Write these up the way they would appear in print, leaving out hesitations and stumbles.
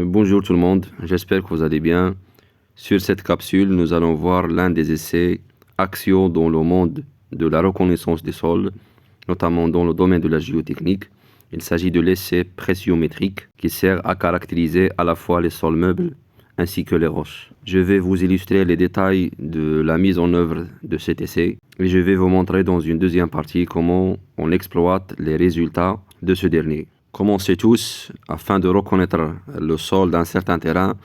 Bonjour tout le monde, j'espère que vous allez bien. Sur cette capsule, nous allons voir l'un des essais axiaux dans le monde de la reconnaissance des sols, notamment dans le domaine de la géotechnique. Il s'agit de l'essai pressiométrique qui sert à caractériser à la fois les sols meubles ainsi que les roches. Je vais vous illustrer les détails de la mise en œuvre de cet essai et je vais vous montrer dans une deuxième partie comment on exploite les résultats de ce dernier. Comme on sait tous, afin de reconnaître le sol d'un certain terrain,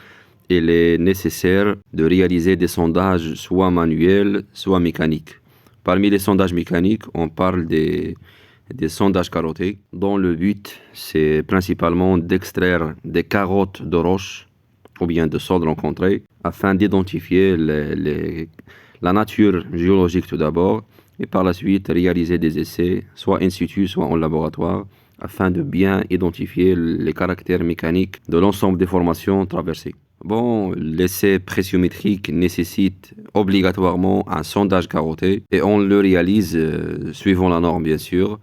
il est nécessaire de réaliser des sondages soit manuels, soit mécaniques. Parmi les sondages mécaniques, on parle des sondages carottés, dont le but, c'est principalement d'extraire des carottes de roches ou bien de sols rencontrés, afin d'identifier la nature géologique tout d'abord, et par la suite réaliser des essais, soit in situ, soit en laboratoire, afin de bien identifier les caractères mécaniques de l'ensemble des formations traversées. Bon, l'essai pressiométrique nécessite obligatoirement un sondage carotté et on le réalise suivant la norme bien sûr,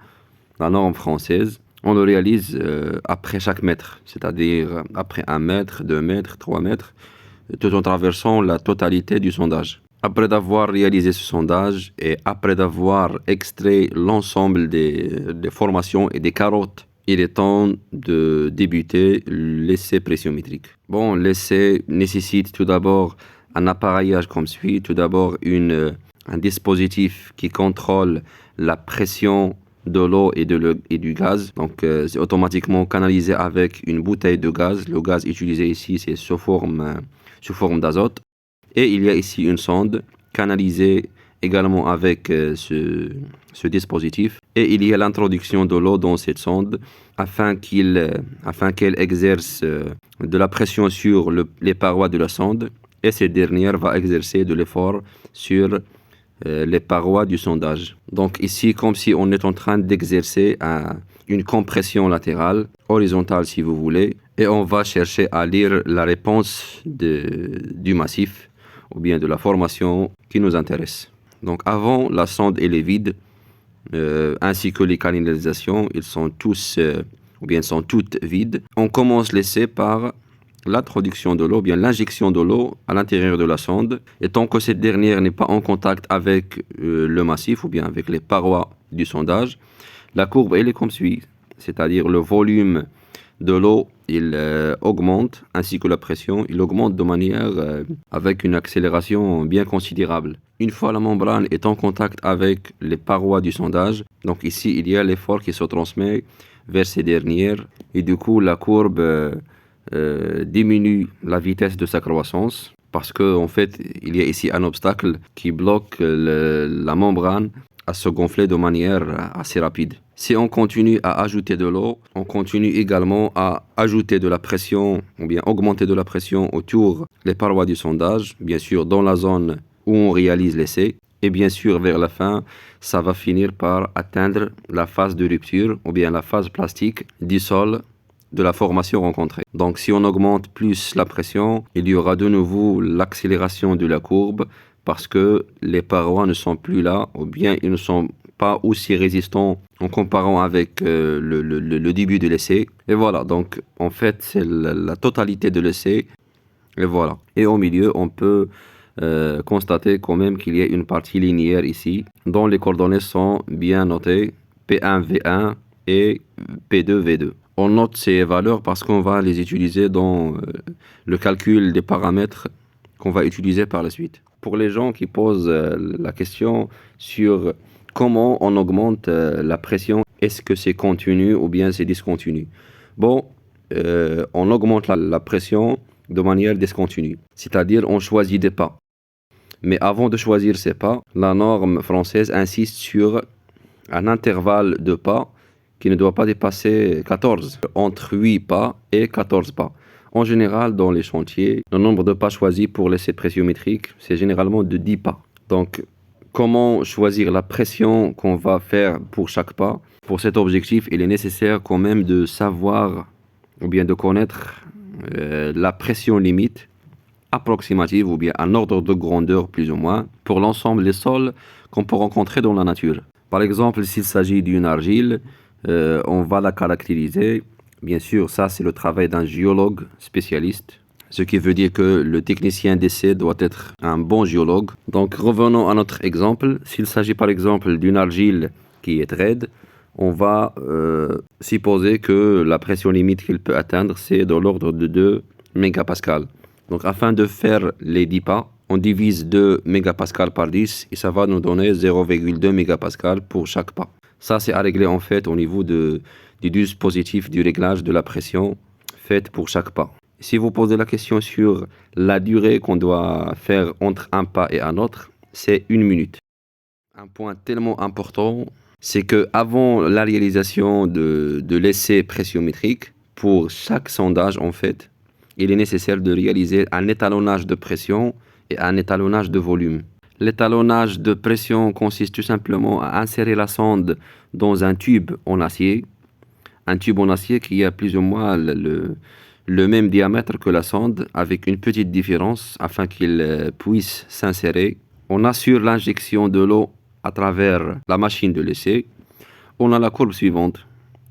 la norme française. On le réalise après chaque mètre, c'est-à-dire après 1 mètre, 2 mètres, 3 mètres, tout en traversant la totalité du sondage. Après d'avoir réalisé ce sondage et après d'avoir extrait l'ensemble des formations et des carottes, il est temps de débuter l'essai pressiométrique. Bon, l'essai nécessite tout d'abord un appareillage comme suit. Tout d'abord, un dispositif qui contrôle la pression de l'eau et du gaz. Donc, c'est automatiquement canalisé avec une bouteille de gaz. Le gaz utilisé ici, c'est sous forme d'azote. Et il y a ici une sonde canalisée également avec ce dispositif. Et il y a l'introduction de l'eau dans cette sonde afin qu'elle exerce de la pression sur les parois de la sonde. Et cette dernière va exercer de l'effort sur les parois du sondage. Donc ici, comme si on est en train d'exercer une compression latérale, horizontale si vous voulez, et on va chercher à lire la réponse du massif ou bien de la formation qui nous intéresse. Donc avant, la sonde elle est vide, ainsi que les canalisations, ils sont sont toutes vides. On commence l'essai par l'introduction de l'eau, bien l'injection de l'eau à l'intérieur de la sonde. Et tant que cette dernière n'est pas en contact avec le massif ou bien avec les parois du sondage, la courbe elle est comme suit, c'est-à-dire le volume de l'eau il augmente ainsi que la pression, il augmente de manière avec une accélération bien considérable. Une fois la membrane est en contact avec les parois du sondage, donc ici il y a l'effort qui se transmet vers ces dernières et du coup la courbe diminue la vitesse de sa croissance parce qu'en fait il y a ici un obstacle qui bloque la membrane à se gonfler de manière assez rapide. Si on continue à ajouter de l'eau, on continue également à ajouter de la pression ou bien augmenter de la pression autour des parois du sondage, bien sûr dans la zone où on réalise l'essai. Et bien sûr vers la fin, ça va finir par atteindre la phase de rupture ou bien la phase plastique du sol de la formation rencontrée. Donc si on augmente plus la pression, il y aura de nouveau l'accélération de la courbe parce que les parois ne sont plus là ou bien ils ne sont pas aussi résistants en comparant avec le début de l'essai. Et voilà, donc en fait c'est la totalité de l'essai. Et voilà. Et au milieu, on peut constater quand même qu'il y a une partie linéaire ici dont les coordonnées sont bien notées, P1, V1 et P2, V2. On note ces valeurs parce qu'on va les utiliser dans le calcul des paramètres qu'on va utiliser par la suite. Pour les gens qui posent la question sur comment on augmente la pression, est-ce que c'est continu ou bien c'est discontinu? Bon, on augmente la pression de manière discontinue, c'est-à-dire on choisit des pas. Mais avant de choisir ces pas, la norme française insiste sur un intervalle de pas qui ne doit pas dépasser 14, entre 8 pas et 14 pas. En général, dans les chantiers, le nombre de pas choisis pour l'essai pressiométrique, c'est généralement de 10 pas. Donc, comment choisir la pression qu'on va faire pour chaque pas? Pour cet objectif, il est nécessaire quand même de savoir ou bien de connaître la pression limite approximative ou bien un ordre de grandeur plus ou moins pour l'ensemble des sols qu'on peut rencontrer dans la nature. Par exemple, s'il s'agit d'une argile, on va la caractériser Bien sûr, ça c'est le travail d'un géologue spécialiste, ce qui veut dire que le technicien d'essai doit être un bon géologue. Donc revenons à notre exemple. S'il s'agit par exemple d'une argile qui est raide, on va supposer que la pression limite qu'il peut atteindre, c'est de l'ordre de 2 mégapascales. Donc afin de faire les 10 pas, on divise 2 mégapascales par 10 et ça va nous donner 0,2 mégapascales pour chaque pas. Ça, c'est à régler en fait au niveau du dispositif du réglage de la pression faite pour chaque pas. Si vous posez la question sur la durée qu'on doit faire entre un pas et un autre, c'est 1 minute. Un point tellement important, c'est que avant la réalisation de l'essai pressiométrique, pour chaque sondage en fait, il est nécessaire de réaliser un étalonnage de pression et un étalonnage de volume. L'étalonnage de pression consiste tout simplement à insérer la sonde dans un tube en acier qui a plus ou moins le même diamètre que la sonde, avec une petite différence afin qu'il puisse s'insérer. On assure l'injection de l'eau à travers la machine de l'essai. On a la courbe suivante.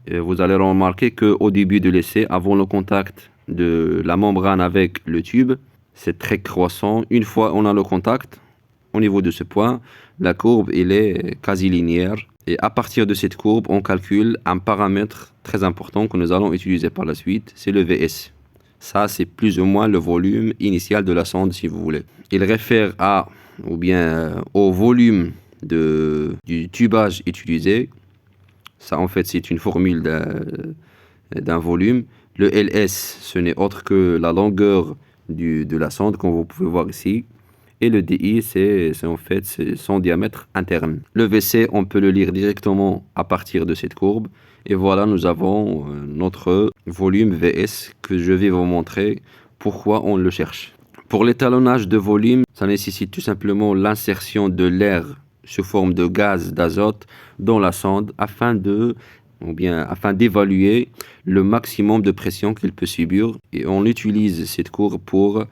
Et vous allez remarquer qu'au début de l'essai, avant le contact de la membrane avec le tube, c'est très croissant. Une fois on a le contact, au niveau de ce point, la courbe elle est quasi linéaire. Et à partir de cette courbe, on calcule un paramètre très important que nous allons utiliser par la suite, c'est le VS. Ça, c'est plus ou moins le volume initial de la sonde, si vous voulez. Il réfère au volume du tubage utilisé. Ça, en fait, c'est une formule d'un volume. Le LS, ce n'est autre que la longueur de la sonde, comme vous pouvez voir ici. Et le DI, c'est en fait son diamètre interne. Le VC, on peut le lire directement à partir de cette courbe. Et voilà, nous avons notre volume VS que je vais vous montrer pourquoi on le cherche. Pour l'étalonnage de volume, ça nécessite tout simplement l'insertion de l'air sous forme de gaz d'azote dans la sonde afin d'évaluer le maximum de pression qu'il peut subir. Et on utilise cette courbe pour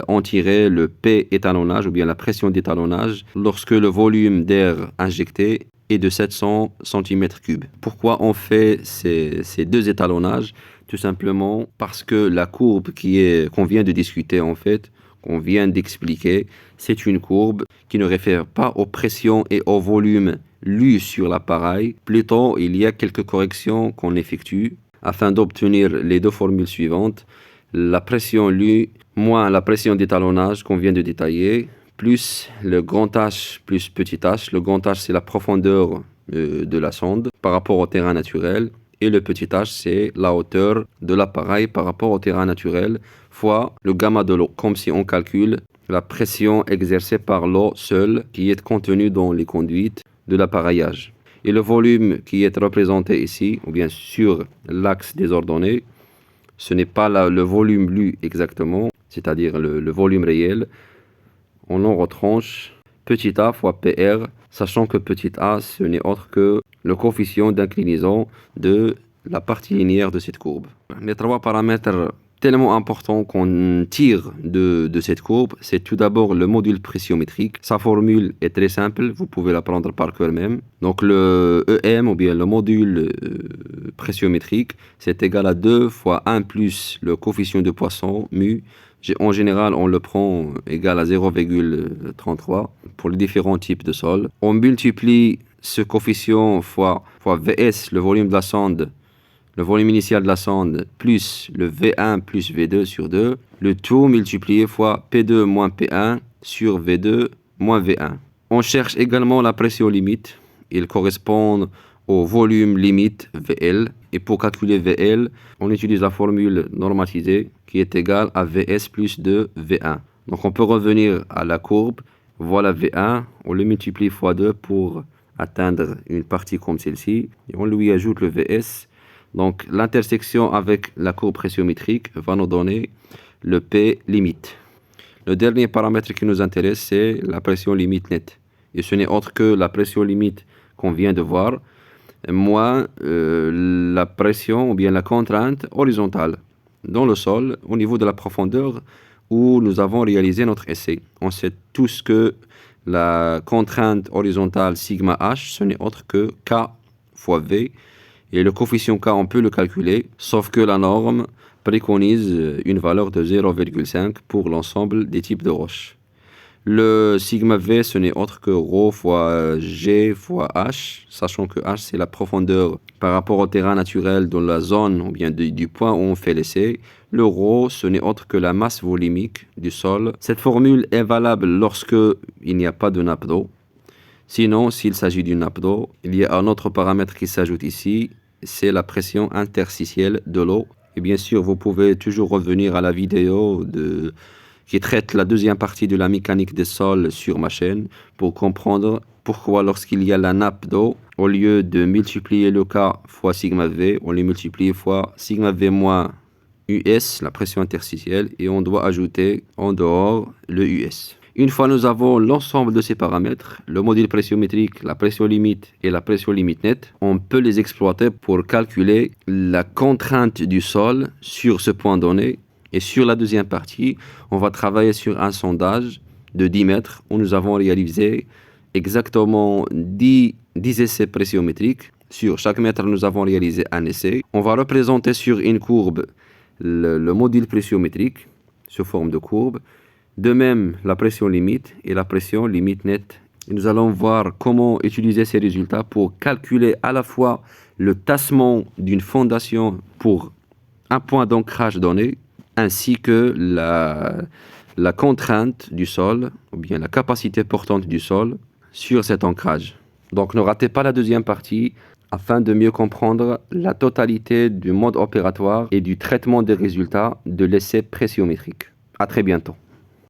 en tirer le P étalonnage ou bien la pression d'étalonnage lorsque le volume d'air injecté est de 700 cm3. Pourquoi on fait ces deux étalonnages? Tout simplement parce que la courbe qu'on vient de discuter en fait, qu'on vient d'expliquer, c'est une courbe qui ne réfère pas aux pressions et au volume lus sur l'appareil. Plutôt, il y a quelques corrections qu'on effectue afin d'obtenir les deux formules suivantes. La pression lue moins la pression d'étalonnage qu'on vient de détailler, plus le grand H plus petit h. Le grand H, c'est la profondeur de la sonde par rapport au terrain naturel. Et le petit h, c'est la hauteur de l'appareil par rapport au terrain naturel, fois le gamma de l'eau, comme si on calcule la pression exercée par l'eau seule qui est contenue dans les conduites de l'appareillage. Et le volume qui est représenté ici, ou bien sur l'axe des ordonnées, ce n'est pas le volume lu exactement, c'est-à-dire le volume réel. On en retranche petit a fois PR, sachant que petit a, ce n'est autre que le coefficient d'inclinaison de la partie linéaire de cette courbe. Les trois paramètres tellement importants qu'on tire de cette courbe, c'est tout d'abord le module pressiométrique. Sa formule est très simple, vous pouvez la prendre par cœur même. Donc le EM, ou bien le module pressiométrique, c'est égal à 2 fois 1 plus le coefficient de Poisson, mu. En général, on le prend égal à 0,33 pour les différents types de sols. On multiplie ce coefficient fois VS, le volume de la sonde, le volume initial de la sonde, plus le V1 plus V2 sur 2, le tout multiplié fois P2 moins P1 sur V2 moins V1. On cherche également la pression limite. Il correspond au volume limite VL. Et pour calculer VL, on utilise la formule normatisée qui est égale à VS plus 2 V1. Donc on peut revenir à la courbe. Voilà V1, on le multiplie fois 2 pour atteindre une partie comme celle-ci. Et on lui ajoute le VS. Donc l'intersection avec la courbe pressiométrique va nous donner le P limite. Le dernier paramètre qui nous intéresse, c'est la pression limite nette. Et ce n'est autre que la pression limite qu'on vient de voir, moins la pression ou bien la contrainte horizontale dans le sol au niveau de la profondeur où nous avons réalisé notre essai. On sait tous que la contrainte horizontale sigma h, ce n'est autre que K fois V. Et le coefficient K, on peut le calculer, sauf que la norme préconise une valeur de 0,5 pour l'ensemble des types de roches. Le sigma V, ce n'est autre que ρ fois G fois H, sachant que H, c'est la profondeur par rapport au terrain naturel dans la zone ou bien du point où on fait l'essai. Le ρ, ce n'est autre que la masse volumique du sol. Cette formule est valable lorsque il n'y a pas de nappe d'eau. Sinon, s'il s'agit d'une nappe d'eau, il y a un autre paramètre qui s'ajoute ici, c'est la pression interstitielle de l'eau. Et bien sûr, vous pouvez toujours revenir à la vidéo qui traite la deuxième partie de la mécanique des sols sur ma chaîne pour comprendre pourquoi lorsqu'il y a la nappe d'eau, au lieu de multiplier le K fois sigma V, on le multiplie fois sigma V moins US, la pression interstitielle, et on doit ajouter en dehors le US. Une fois nous avons l'ensemble de ces paramètres, le module pressiométrique, la pression limite et la pression limite nette, on peut les exploiter pour calculer la contrainte du sol sur ce point donné. Et sur la deuxième partie, on va travailler sur un sondage de 10 mètres où nous avons réalisé exactement 10 essais pressiométriques. Sur chaque mètre, nous avons réalisé un essai. On va représenter sur une courbe le module pressiométrique sous forme de courbe. De même, la pression limite et la pression limite nette. Et nous allons voir comment utiliser ces résultats pour calculer à la fois le tassement d'une fondation pour un point d'ancrage donné, ainsi que la contrainte du sol, ou bien la capacité portante du sol sur cet ancrage. Donc ne ratez pas la deuxième partie afin de mieux comprendre la totalité du mode opératoire et du traitement des résultats de l'essai pressiométrique. À très bientôt.